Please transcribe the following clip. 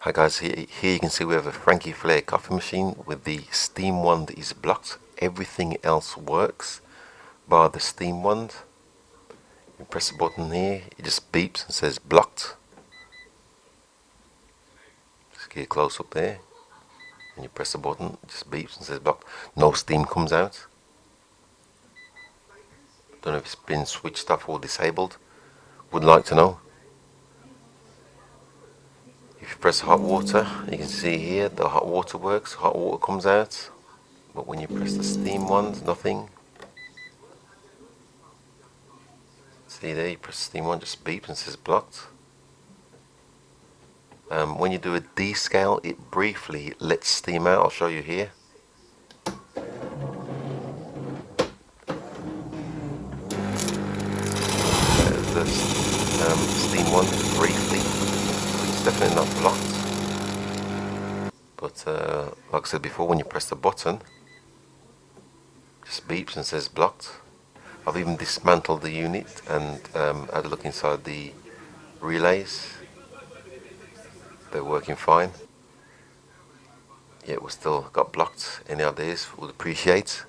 Hi guys, here you can see we have a Franke Flair coffee machine with the steam wand is blocked. Everything else works bar the steam wand. You press the button here, it just beeps and says blocked. Just get close up there and you press the button, it just beeps and says blocked. No steam comes out. Don't know if it's been switched off or disabled. Would like to know. If you press hot water, you can see here the hot water works, hot water comes out. But when you press the steam wand, nothing. See there, you press the steam wand, just beeps and says blocked. When you do a descale, it briefly lets steam out. I'll show you here. The steam wand briefly. It's definitely not blocked. But like I said before, when you press the button, it just beeps and says blocked. I've even dismantled the unit and had a look inside the relays. They're working fine. Yeah, we still got blocked. Any ideas? Would appreciate.